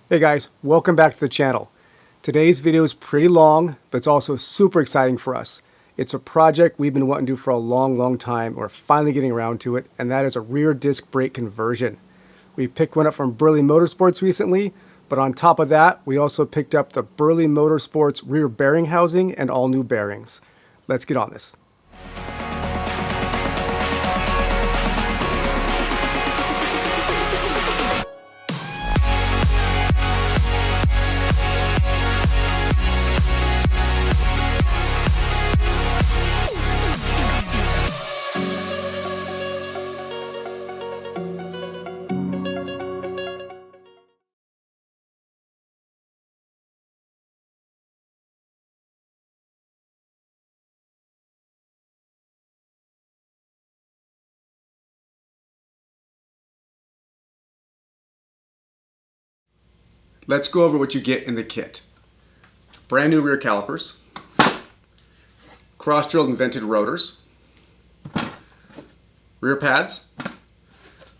Hey guys, welcome back to the channel. Today's video is pretty long, but it's also super exciting for us. It's a project we've been wanting to do for a long time. We're finally getting around to it, and that is a rear disc brake conversion. We picked one up from Burley Motorsports recently, but on top of that, we also picked up the Burley Motorsports rear bearing housing and all new bearings. Let's get on this. Let's go over what you get in the kit. Brand new rear calipers, cross-drilled and vented rotors, rear pads,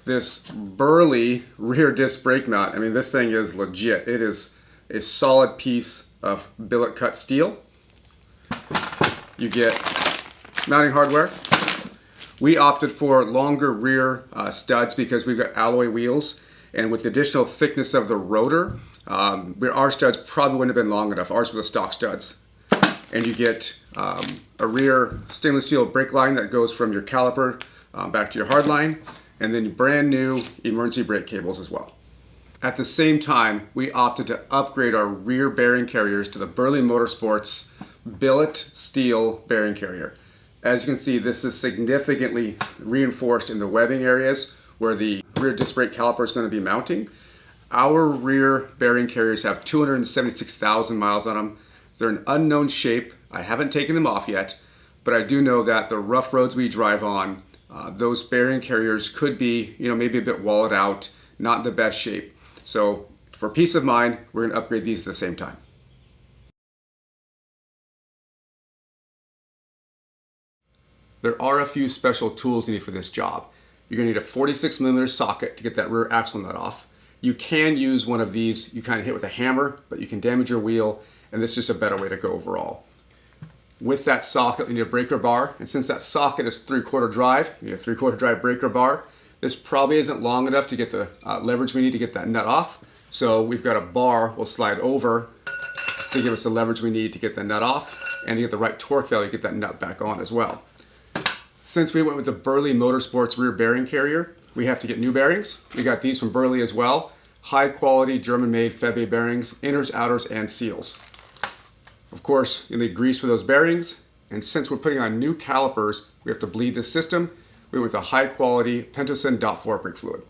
this Burley rear disc brake mount. I mean, this thing is legit. It is a solid piece of billet cut steel. You get mounting hardware. We opted for longer rear studs because we've got alloy wheels, and with the additional thickness of the rotor, our studs probably wouldn't have been long enough. Ours were the stock studs. And you get a rear stainless steel brake line that goes from your caliper back to your hard line, and then brand new emergency brake cables as well. At the same time, we opted to upgrade our rear bearing carriers to the Burley Motorsports billet steel bearing carrier. As you can see, this is significantly reinforced in the webbing areas where the rear disc brake caliper is going to be mounting. Our rear bearing carriers have 276,000 miles on them. They're an unknown shape. I haven't taken them off yet, but I do know that the rough roads we drive on, those bearing carriers could be, maybe a bit walled out, not in the best shape. So for peace of mind, we're going to upgrade these at the same time. There are a few special tools you need for this job. You're going to need a 46mm socket to get that rear axle nut off. You can use one of these, you kind of hit with a hammer, but you can damage your wheel, and this is just a better way to go overall. With that socket, you need a breaker bar, and since that socket is 3/4 drive, you need a 3/4 drive breaker bar. This probably isn't long enough to get the leverage we need to get that nut off, so we've got a bar we'll slide over to give us the leverage we need to get the nut off, and to get the right torque value to get that nut back on as well. Since we went with the Burley Motorsports rear bearing carrier, we have to get new bearings. We got these from Burley as well. High quality German-made Febbe bearings, inners, outers, and seals. Of course, you'll need grease for those bearings. And since we're putting on new calipers, we have to bleed the system. We went with a high quality Pentosin DOT4 brake fluid.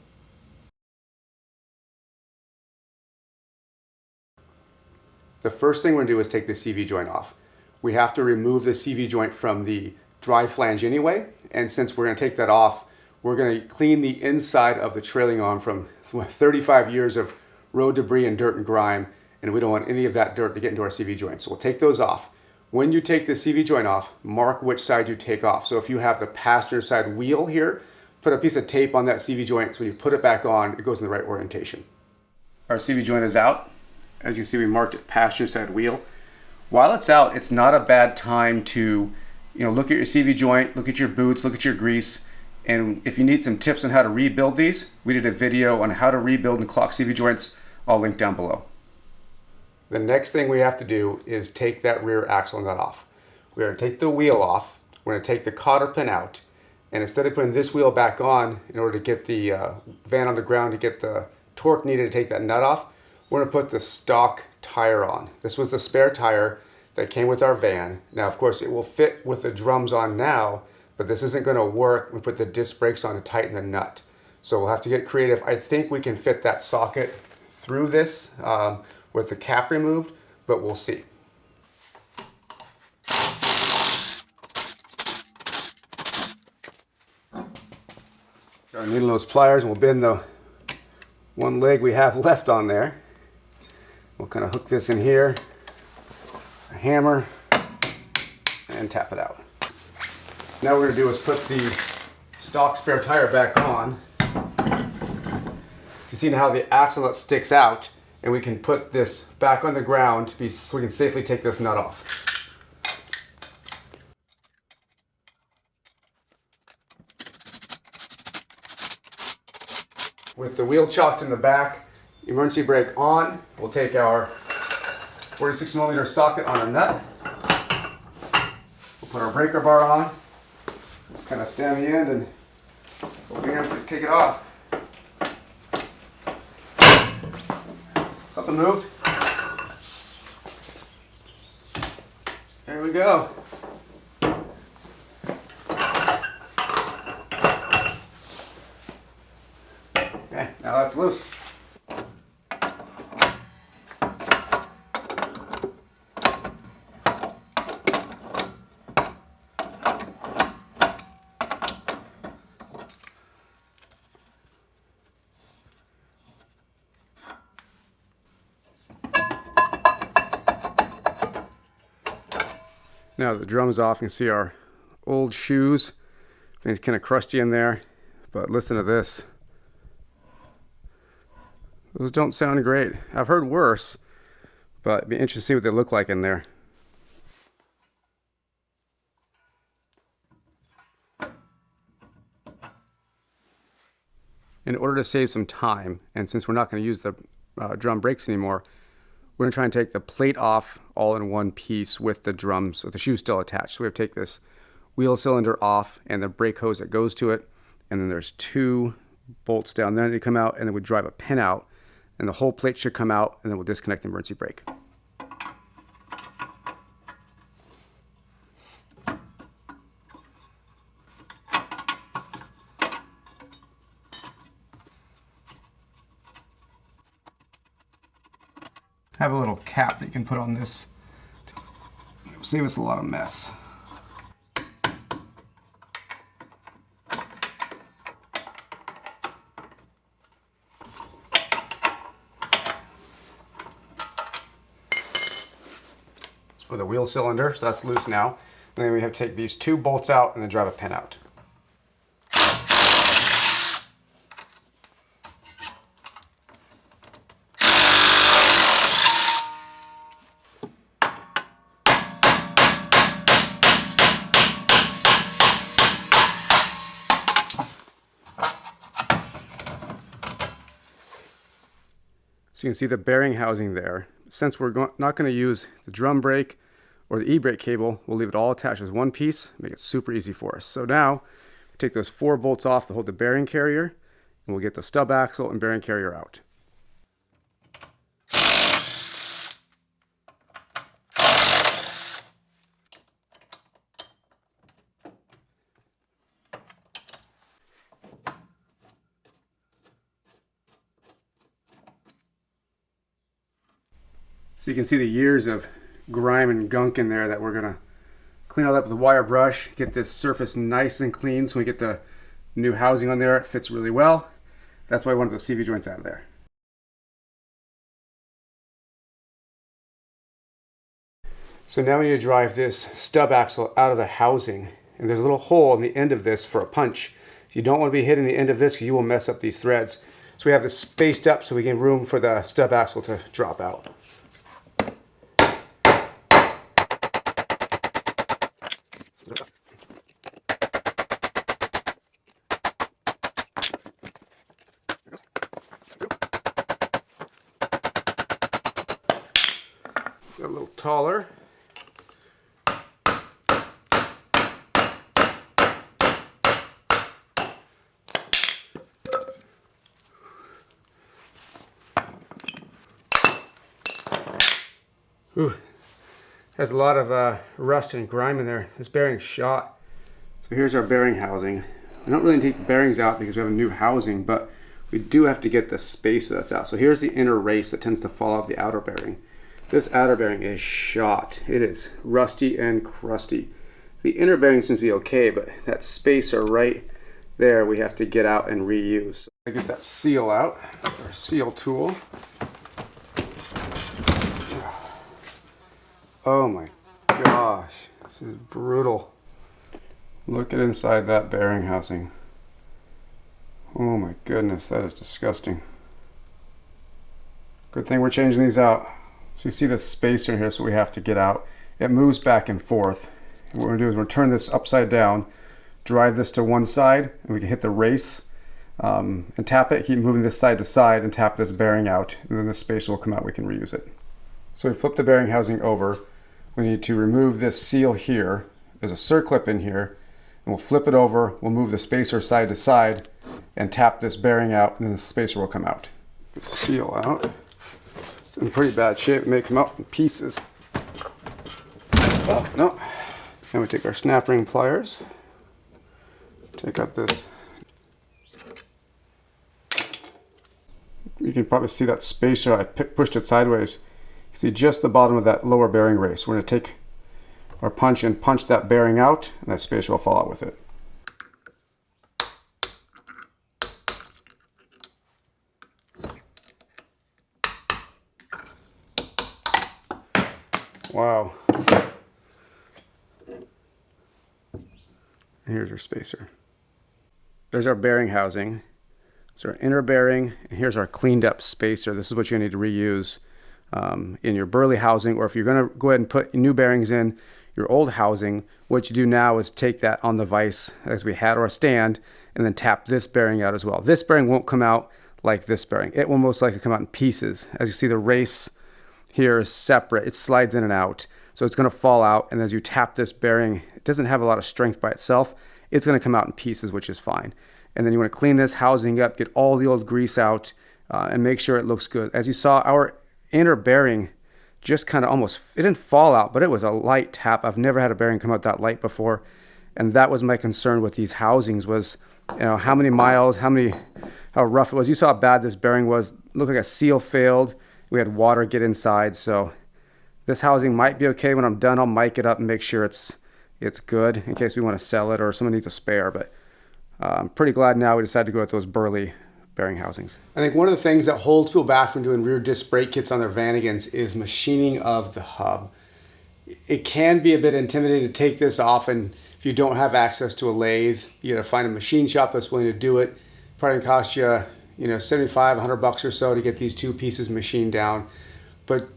The first thing we're gonna do is take the CV joint off. We have to remove the CV joint from the drive flange anyway. And since we're gonna take that off, we're going to clean the inside of the trailing arm from 35 years of road debris and dirt and grime, and we don't want any of that dirt to get into our CV joint. So we'll take those off. When you take the CV joint off, mark which side you take off. So if you have the passenger side wheel here, put a piece of tape on that CV joint so when you put it back on, it goes in the right orientation. Our CV joint is out. As you can see, we marked it passenger side wheel. While it's out, it's not a bad time to look at your CV joint, look at your boots, look at your grease. And if you need some tips on how to rebuild these, we did a video on how to rebuild and clock CV joints. I'll link down below. The next thing we have to do is take that rear axle nut off. We're going to take the wheel off. We're going to take the cotter pin out. And instead of putting this wheel back on in order to get the van on the ground to get the torque needed to take that nut off, we're going to put the stock tire on. This was the spare tire that came with our van. Now, of course, it will fit with the drums on now, but this isn't going to work. We put the disc brakes on to tighten the nut. So we'll have to get creative. I think we can fit that socket through this with the cap removed, but we'll see. Got our needle nose pliers, and we'll bend the one leg we have left on there. We'll kind of hook this in here, a hammer, and tap it out. Now what we're going to do is put the stock spare tire back on. You see how the axle nut sticks out. and we can put this back on the ground so we can safely take this nut off. With the wheel chocked in the back, emergency brake on, we'll take our 46mm socket on our nut. We'll put our breaker bar on. Just kind of stand the end and open it and take it off. Something moved. There we go. Okay, now that's loose. Now that the drum is off, you can see our old shoes. It's kind of crusty in there, but listen to this. Those don't sound great. I've heard worse, but it'd be interesting to see what they look like in there. In order to save some time, and since we're not going to use the drum brakes anymore, we're going to try and take the plate off all in one piece with the drums, with the shoes still attached. So we have to take this wheel cylinder off and the brake hose that goes to it, and then there's 2 bolts down there that come out, and then we drive a pin out, and the whole plate should come out, and then we'll disconnect the emergency brake. I have a little cap that you can put on this. It'll save us a lot of mess. It's for the wheel cylinder, so that's loose now. And then we have to take these 2 bolts out and then drive a pin out. So you can see the bearing housing there. Since we're not going to use the drum brake or the e-brake cable, we'll leave it all attached as one piece, make it super easy for us. So now, take those 4 bolts off to hold the bearing carrier, and we'll get the stub axle and bearing carrier out. So you can see the years of grime and gunk in there that we're gonna clean all up with a wire brush, get this surface nice and clean so we get the new housing on there. It fits really well. That's why I wanted those CV joints out of there. So now we need to drive this stub axle out of the housing, and there's a little hole in the end of this for a punch. So you don't want to be hitting the end of this because you will mess up these threads. So we have this spaced up so we get room for the stub axle to drop out. A little taller. Ooh, has a lot of rust and grime in there. This bearing's shot. So here's our bearing housing. I don't really take the bearings out because we have a new housing, but we do have to get the spacer that's out. So here's the inner race that tends to fall off the outer bearing. This outer bearing is shot. It is rusty and crusty. The inner bearing seems to be okay, but that spacer right there we have to get out and reuse. I get that seal out, our seal tool. Oh my gosh, this is brutal. Look at inside that bearing housing. Oh my goodness, that is disgusting. Good thing we're changing these out. So you see the spacer here, so we have to get out. It moves back and forth. And what we're gonna do is we're gonna turn this upside down, drive this to one side, and we can hit the race and tap it, keep moving this side to side and tap this bearing out, and then the spacer will come out, we can reuse it. So we flip the bearing housing over. We need to remove this seal here. There's a circlip in here, and we'll flip it over, we'll move the spacer side to side and tap this bearing out, and then the spacer will come out. The seal out. It's in pretty bad shape, it may come out in pieces. Oh, no. And we take our snap ring pliers, take out this. You can probably see that spacer, I pushed it sideways. You see just the bottom of that lower bearing race. We're going to take our punch and punch that bearing out, and that spacer will fall out with it. Wow. And here's our spacer. There's our bearing housing. So our inner bearing, and here's our cleaned up spacer. This is what you need to reuse in your Burley housing, or if you're gonna go ahead and put new bearings in your old housing, what you do now is take that on the vise as we had, or a stand, and then tap this bearing out as well. This bearing won't come out like this bearing. It will most likely come out in pieces. As you see, the race here is separate. It slides in and out. So it's gonna fall out, and as you tap this bearing, it doesn't have a lot of strength by itself. It's gonna come out in pieces, which is fine. And then you want to clean this housing up, get all the old grease out, and make sure it looks good. As you saw, our inner bearing just kind of almost, it didn't fall out, but it was a light tap. I've never had a bearing come out that light before. And that was my concern with these housings was, you know, how many miles, how rough it was. You saw how bad this bearing was. It looked like a seal failed. We had water get inside. So this housing might be okay. When I'm done, I'll mic it up and make sure it's good in case we want to sell it or someone needs a spare. But I'm pretty glad now we decided to go with those Burley bearing housings. I think one of the things that holds people back from doing rear disc brake kits on their Vanagons is machining of the hub. It can be a bit intimidating to take this off, and if you don't have access to a lathe, you gotta find a machine shop that's willing to do it. Probably cost you, $75, $100 or so to get these two pieces machined down. But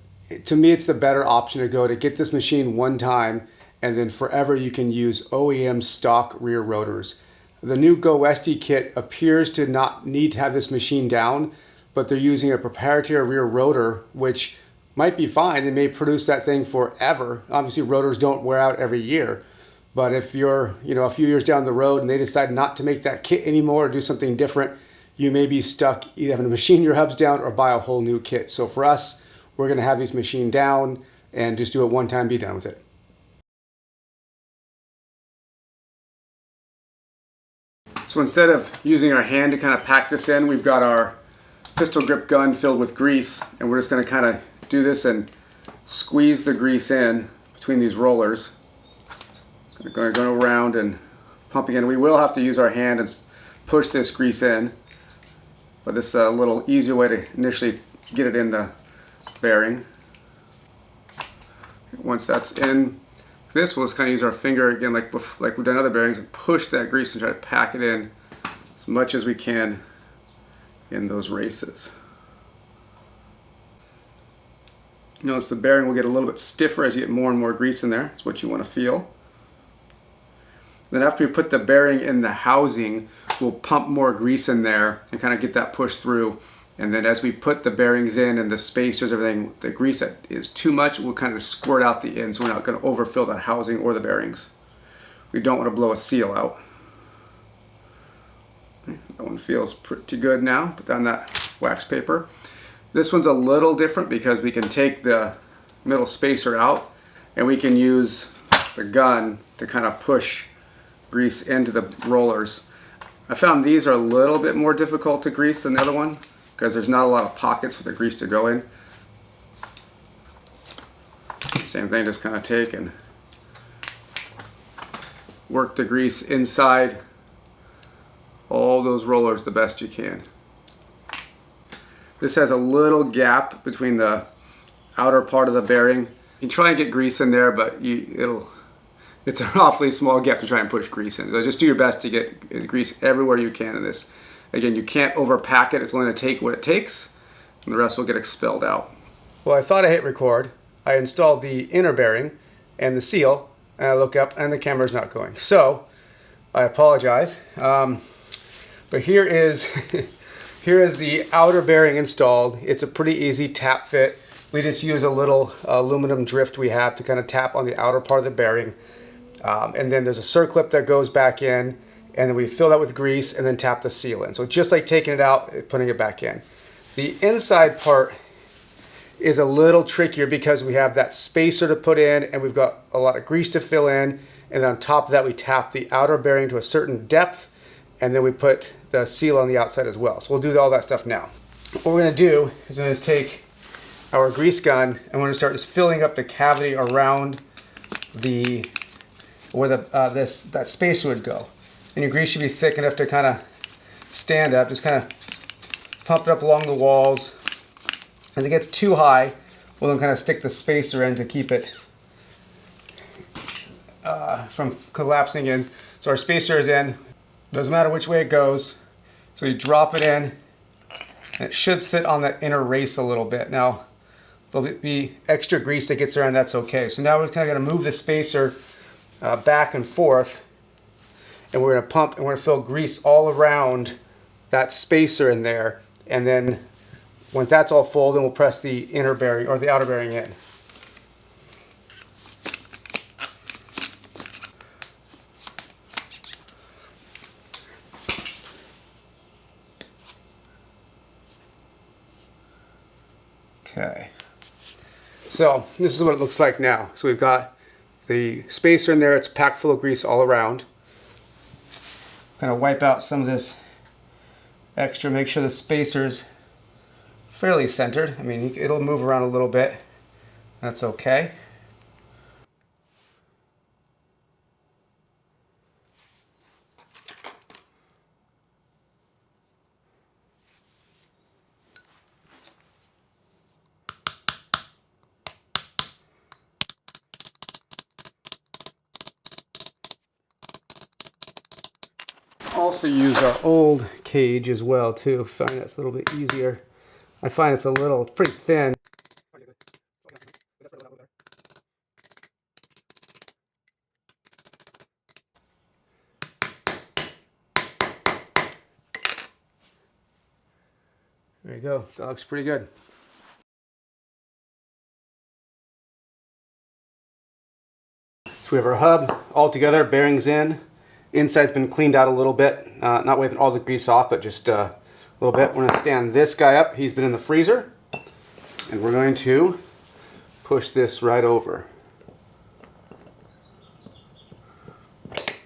to me, it's the better option to go to get this machine one time, and then forever you can use OEM stock rear rotors. The new Go Westy kit appears to not need to have this machine down, but they're using a proprietary rear rotor, which might be fine. They may produce that thing forever. Obviously, rotors don't wear out every year. But if you're a few years down the road and they decide not to make that kit anymore or do something different, you may be stuck either having to machine your hubs down or buy a whole new kit. So for us, we're going to have these machined down and just do it one time, be done with it. So instead of using our hand to kind of pack this in, we've got our pistol grip gun filled with grease, and we're just going to kind of do this and squeeze the grease in between these rollers. Going to go around and pumping in. We will have to use our hand and push this grease in, but this is a little easier way to initially get it in the bearing. Once that's in, this we'll just kind of use our finger again, like we've done other bearings, and push that grease and try to pack it in as much as we can in those races. Notice the bearing will get a little bit stiffer as you get more and more grease in there. That's what you want to feel. Then after we put the bearing in the housing, we'll pump more grease in there and kind of get that pushed through. And then as we put the bearings in and the spacers, everything, the grease that is too much, we'll kind of squirt out the end, so we're not going to overfill that housing or the bearings. We don't want to blow a seal out. That one feels pretty good now. Put down that wax paper. This one's a little different because we can take the middle spacer out and we can use the gun to kind of push grease into the rollers. I found these are a little bit more difficult to grease than the other one, because there's not a lot of pockets for the grease to go in. Same thing, just kind of take and work the grease inside all those rollers the best you can. This has a little gap between the outer part of the bearing. You can try and get grease in there, but it's an awfully small gap to try and push grease in. So just do your best to get grease everywhere you can in this. Again, you can't overpack it. It's only going to take what it takes. and the rest will get expelled out. Well, I thought I hit record. I installed the inner bearing and the seal, and I look up and the camera's not going. So I apologize. But here is here is the outer bearing installed. It's a pretty easy tap fit. We just use a little aluminum drift we have to kind of tap on the outer part of the bearing. And then there's a circlip that goes back in, and then we fill that with grease and then tap the seal in. So just like taking it out, putting it back in. The inside part is a little trickier because we have that spacer to put in and we've got a lot of grease to fill in. And on top of that, we tap the outer bearing to a certain depth, and then we put the seal on the outside as well. So we'll do all that stuff now. What we're gonna do is we're gonna take our grease gun and we're gonna start just filling up the cavity around the where that spacer would go. And your grease should be thick enough to kind of stand up. Just kind of pump it up along the walls. As it gets too high, we'll then kind of stick the spacer in to keep it from collapsing in. So our spacer is in. Doesn't matter which way it goes. So you drop it in, and it should sit on that inner race a little bit. Now, there'll be extra grease that gets around, that's okay. So now we're kind of going to move the spacer back and forth, and we're going to pump and we're going to fill grease all around that spacer in there. And then once that's all full, then we'll press the inner bearing or the outer bearing in. Okay, so this is what it looks like now. So we've got the spacer in there, it's packed full of grease all around. Kind of wipe out some of this extra, make sure the spacer's fairly centered. I mean, it'll move around a little bit, that's okay. Also use our old cage as well too. I find that's a little bit easier. I find it's pretty thin. There you go. That looks pretty good. So we have our hub all together, bearings in. Inside's been cleaned out a little bit, not wiping all the grease off, but just a little bit. We're going to stand this guy up. He's been in the freezer, and we're going to push this right over. What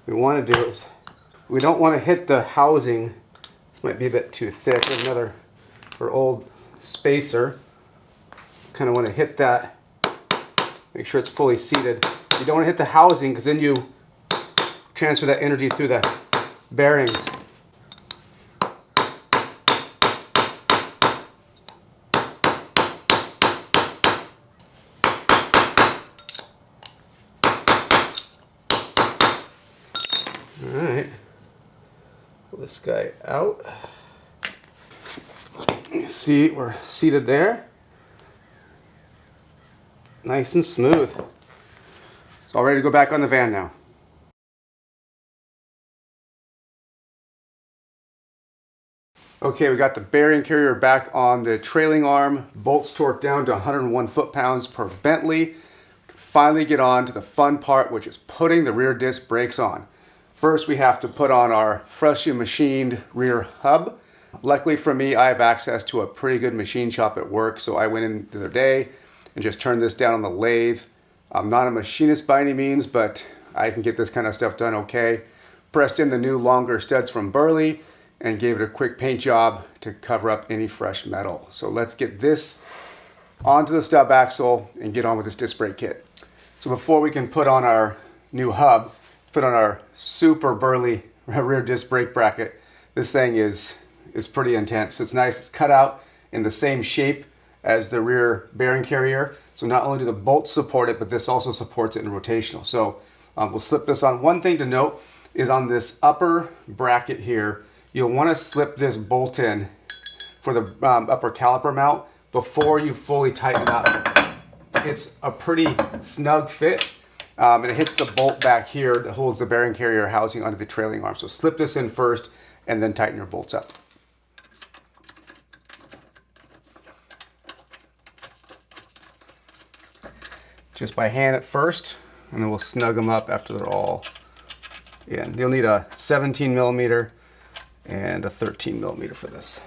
we want to do is, we don't want to hit the housing. This might be a bit too thick. We have another, our old spacer. Kind of want to hit that, make sure it's fully seated. You don't want to hit the housing because then you transfer that energy through the bearings. Alright, pull this guy out. You see, we're seated there. Nice and smooth. It's all ready to go back on the van now. Okay, we got the bearing carrier back on the trailing arm, bolts torqued down to 101 foot-pounds per Bentley. Finally get on to the fun part, which is putting the rear disc brakes on. First, we have to put on our freshly machined rear hub. Luckily for me, I have access to a pretty good machine shop at work, so I went in the other day and just turned this down on the lathe. I'm not a machinist by any means, but I can get this kind of stuff done okay. Pressed in the new longer studs from Burley and gave it a quick paint job to cover up any fresh metal. So let's get this onto the stub axle and get on with this disc brake kit. So before we can put on our new hub, put on our super Burley rear disc brake bracket, this thing is pretty intense. It's nice, it's cut out in the same shape as the rear bearing carrier. So not only do the bolts support it, but this also supports it in rotational. So we'll slip this on. One thing to note is on this upper bracket here, you'll want to slip this bolt in for the upper caliper mount before you fully tighten it up. It's a pretty snug fit, and it hits the bolt back here that holds the bearing carrier housing onto the trailing arm. So slip this in first and then tighten your bolts up. Just by hand at first, and then we'll snug them up after they're all in. You'll need a 17 millimeter and a 13 millimeter for this.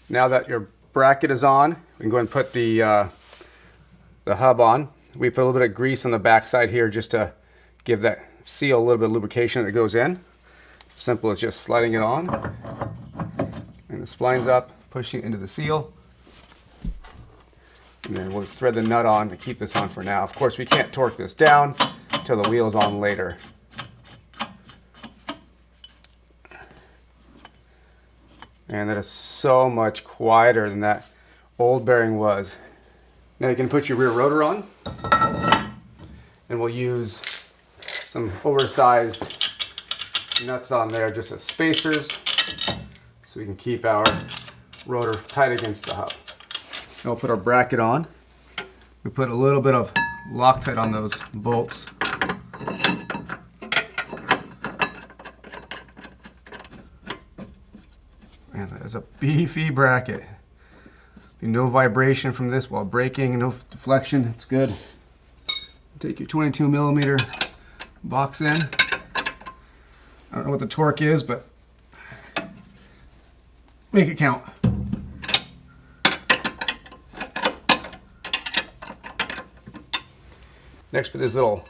Now that your bracket is on, we can go ahead and put the hub on. We put a little bit of grease on the back side here just to give that seal a little bit of lubrication that goes in. Simple as just sliding it on. And the spline's up, pushing it into the seal. And then we'll thread the nut on to keep this on for now. Of course, we can't torque this down until the wheel's on later. And that is so much quieter than that old bearing was. Now you can put your rear rotor on, and we'll use some oversized nuts on there just as spacers so we can keep our rotor tight against the hub. Now we'll put our bracket on. We put a little bit of Loctite on those bolts. Man, that is a beefy bracket. No vibration from this while braking, no deflection, it's good. Take your 22 millimeter box in. I don't know what the torque is, but make it count. Next, put these little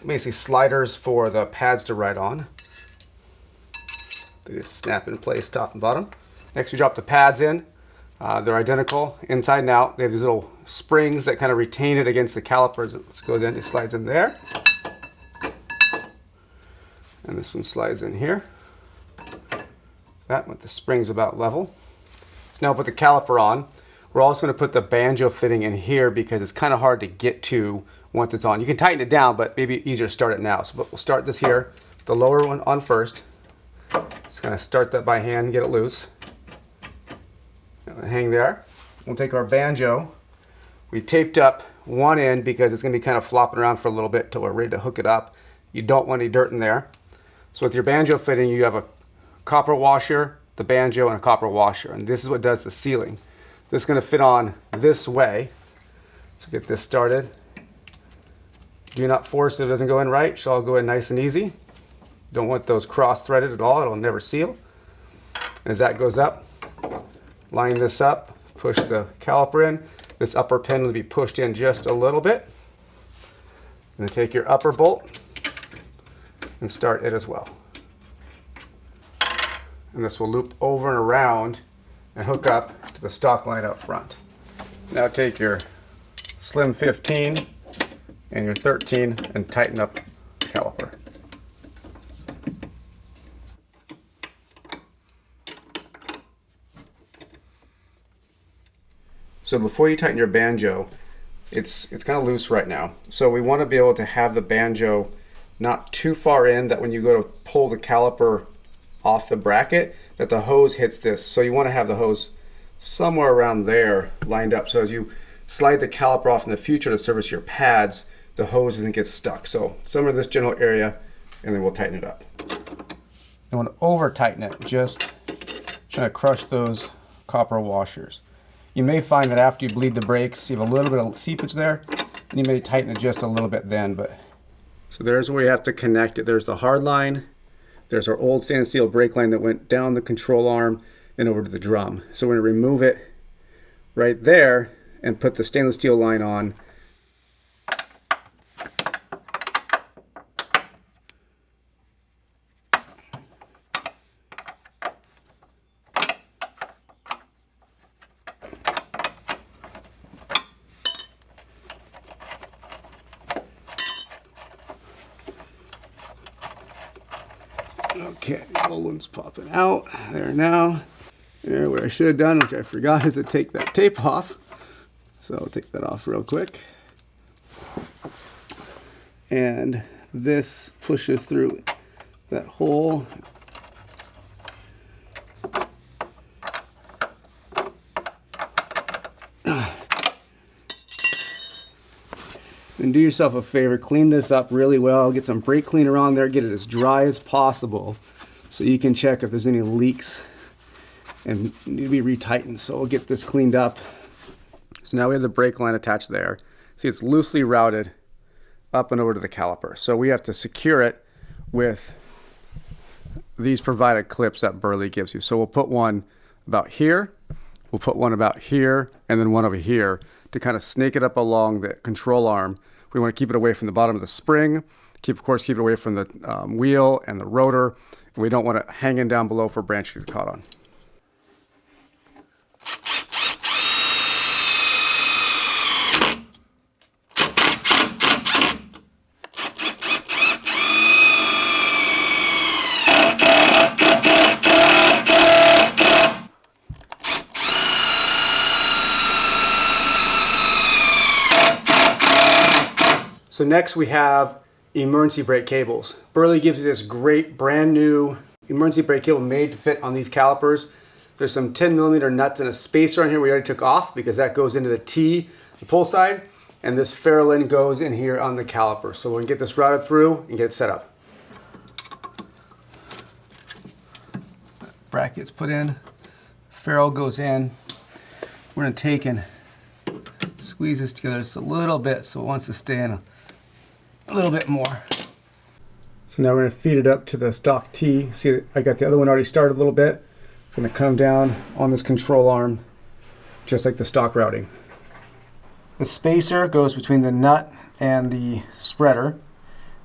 basically sliders for the pads to ride on. They just snap in place top and bottom. Next, we drop the pads in. They're identical inside and out. They have these little springs that kind of retain it against the calipers. This goes in, it slides in there. And this one slides in here. That with the springs about level. So now put the caliper on. We're also going to put the banjo fitting in here because it's kind of hard to get to once it's on. You can tighten it down, but maybe easier to start it now. So we'll start this here, the lower one on first. Just kind of start that by hand and get it loose. Hang there. We'll take our banjo. We taped up one end because it's going to be kind of flopping around for a little bit until we're ready to hook it up. You don't want any dirt in there. So with your banjo fitting, you have a copper washer, the banjo, and a copper washer. And this is what does the sealing. This is going to fit on this way. So get this started. Do not force it if it doesn't go in right. It should all go in nice and easy. Don't want those cross-threaded at all. It'll never seal. As that goes up, line this up, push the caliper in. This upper pin will be pushed in just a little bit. And then take your upper bolt and start it as well. And this will loop over and around and hook up to the stock line up front. Now take your slim 15 and your 13 and tighten up the caliper. So before you tighten your banjo, it's kind of loose right now. So we want to be able to have the banjo not too far in that when you go to pull the caliper off the bracket, that the hose hits this. So you want to have the hose somewhere around there lined up. So as you slide the caliper off in the future to service your pads, the hose doesn't get stuck. So somewhere in this general area, and then we'll tighten it up. You want to over tighten it, just trying to crush those copper washers. You may find that after you bleed the brakes, you have a little bit of seepage there, and you may tighten it just a little bit then. But so there's where you have to connect it. There's the hard line. There's our old stainless steel brake line that went down the control arm and over to the drum. So we're going to remove it right there and put the stainless steel line on. Okay, the old one's popping out. There now. There, what I should have done, which I forgot, is to take that tape off. So I'll take that off real quick. And this pushes through that hole. And do yourself a favor, clean this up really well, get some brake cleaner on there, get it as dry as possible so you can check if there's any leaks and need to be retightened. So we'll get this cleaned up. So now we have the brake line attached there. See, it's loosely routed up and over to the caliper. So we have to secure it with these provided clips that Burley gives you. So we'll put one about here, we'll put one about here, and then one over here to kind of snake it up along the control arm. We want to keep it away from the bottom of the spring, of course keep it away from the wheel and the rotor. And we don't want it hanging down below for branch to get caught on. So next we have emergency brake cables. Burley gives you this great brand new emergency brake cable made to fit on these calipers. There's some 10mm nuts and a spacer on here we already took off because that goes into the T, the pull side, and this ferrule end goes in here on the caliper. So we'll get this routed through and get it set up. Brackets put in, ferrule goes in. We're gonna take and squeeze this together just a little bit so it wants to stay in a little bit more. So now we're going to feed it up to the stock T. See, I got the other one already started a little bit. It's going to come down on this control arm just like the stock routing. The spacer goes between the nut and the spreader,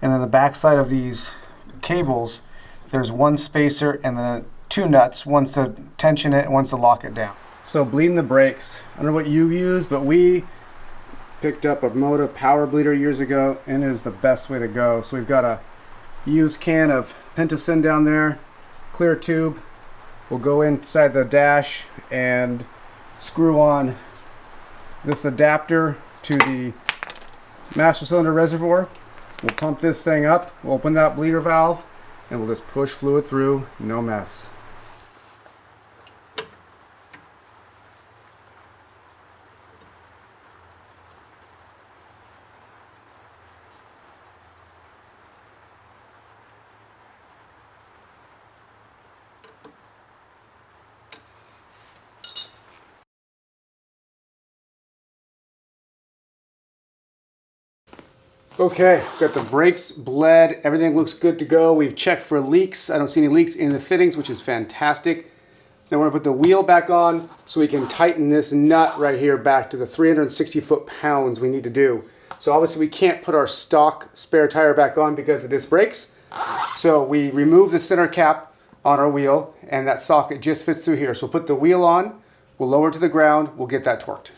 and then the back side of these cables there's one spacer and then two nuts, one's to tension it and one's to lock it down. So bleeding the brakes, I don't know what you use, but we picked up a Moto power bleeder years ago and it is the best way to go. So we've got a used can of Pentacin down there, clear tube. We'll go inside the dash and screw on this adapter to the master cylinder reservoir. We'll pump this thing up, we'll open that bleeder valve, and we'll just push fluid through, no mess. Okay, got the brakes bled, everything looks good to go. We've checked for leaks. I don't see any leaks in the fittings, which is fantastic. Now we're gonna put the wheel back on so we can tighten this nut right here back to the 360 foot-pounds we need to do. So obviously we can't put our stock spare tire back on because of disc brakes. So we remove the center cap on our wheel and that socket just fits through here. So we'll put the wheel on, we'll lower it to the ground, we'll get that torqued.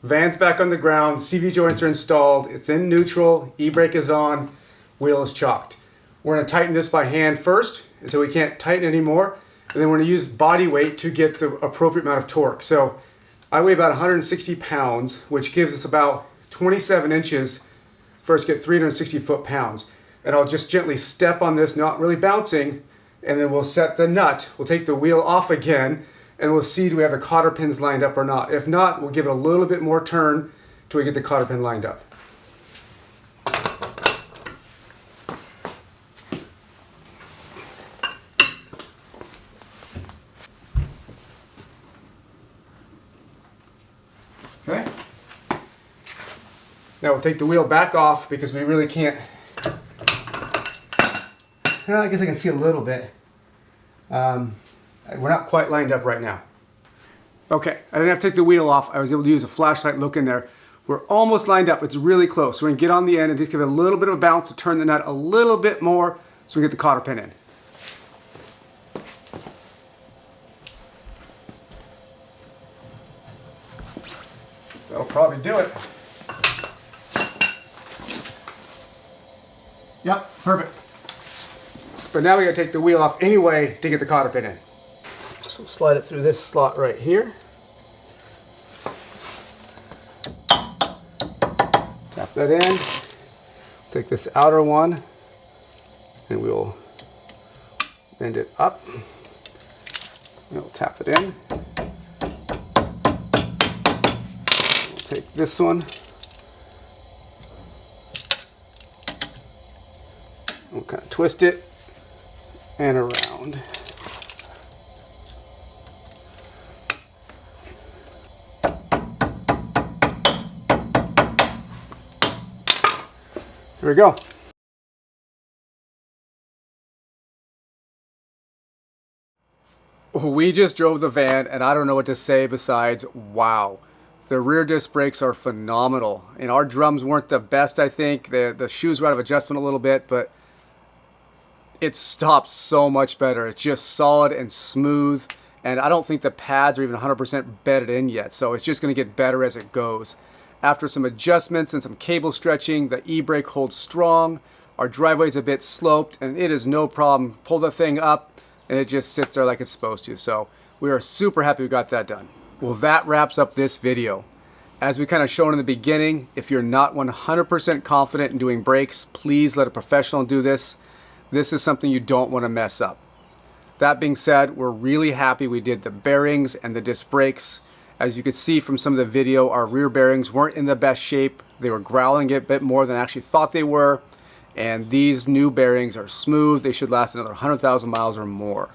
Van's back on the ground, CV joints are installed, it's in neutral, e-brake is on, wheel is chocked. We're going to tighten this by hand first until we can't tighten anymore, and then we're going to use body weight to get the appropriate amount of torque. So I weigh about 160 pounds, which gives us about 27 inches for us to get 360 foot-pounds. And I'll just gently step on this, not really bouncing, and then we'll set the nut. We'll take the wheel off again, and we'll see do we have the cotter pins lined up or not. If not, we'll give it a little bit more turn till we get the cotter pin lined up. Okay. Now we'll take the wheel back off because we really can't. Well, I guess I can see a little bit. We're not quite lined up right now. Okay, I didn't have to take the wheel off. I was able to use a flashlight look in there. We're almost lined up. It's really close. So we're gonna get on the end and just give it a little bit of a bounce to turn the nut a little bit more so we get the cotter pin in. That'll probably do it. Yep, perfect. But now we gotta take the wheel off anyway to get the cotter pin in. So slide it through this slot right here. Tap that in. Take this outer one and we'll bend it up. We'll tap it in. We'll take this one. We'll kind of twist it and around. Here we go. We just drove the van and I don't know what to say besides wow. The rear disc brakes are phenomenal. And our drums weren't the best, I think. The shoes were out of adjustment a little bit, but it stops so much better. It's just solid and smooth. And I don't think the pads are even 100% bedded in yet. So it's just going to get better as it goes. After some adjustments and some cable stretching, the e-brake holds strong. Our driveway's a bit sloped and it is no problem. Pull the thing up and it just sits there like it's supposed to. So we are super happy we got that done. Well, that wraps up this video. As we kind of shown in the beginning, if you're not 100% confident in doing brakes, please let a professional do this. This is something you don't want to mess up. That being said, we're really happy we did the bearings and the disc brakes. As you could see from some of the video, our rear bearings weren't in the best shape. They were growling a bit more than I actually thought they were. And these new bearings are smooth. They should last another 100,000 miles or more.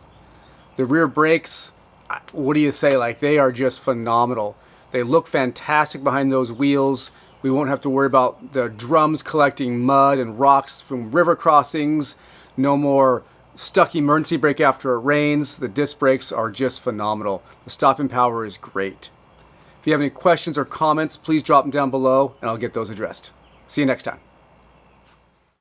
The rear brakes, what do you say? Like, they are just phenomenal. They look fantastic behind those wheels. We won't have to worry about the drums collecting mud and rocks from river crossings. No more stuck emergency brake after it rains. The disc brakes are just phenomenal. The stopping power is great. If you have any questions or comments, please drop them down below and I'll get those addressed. See you next time.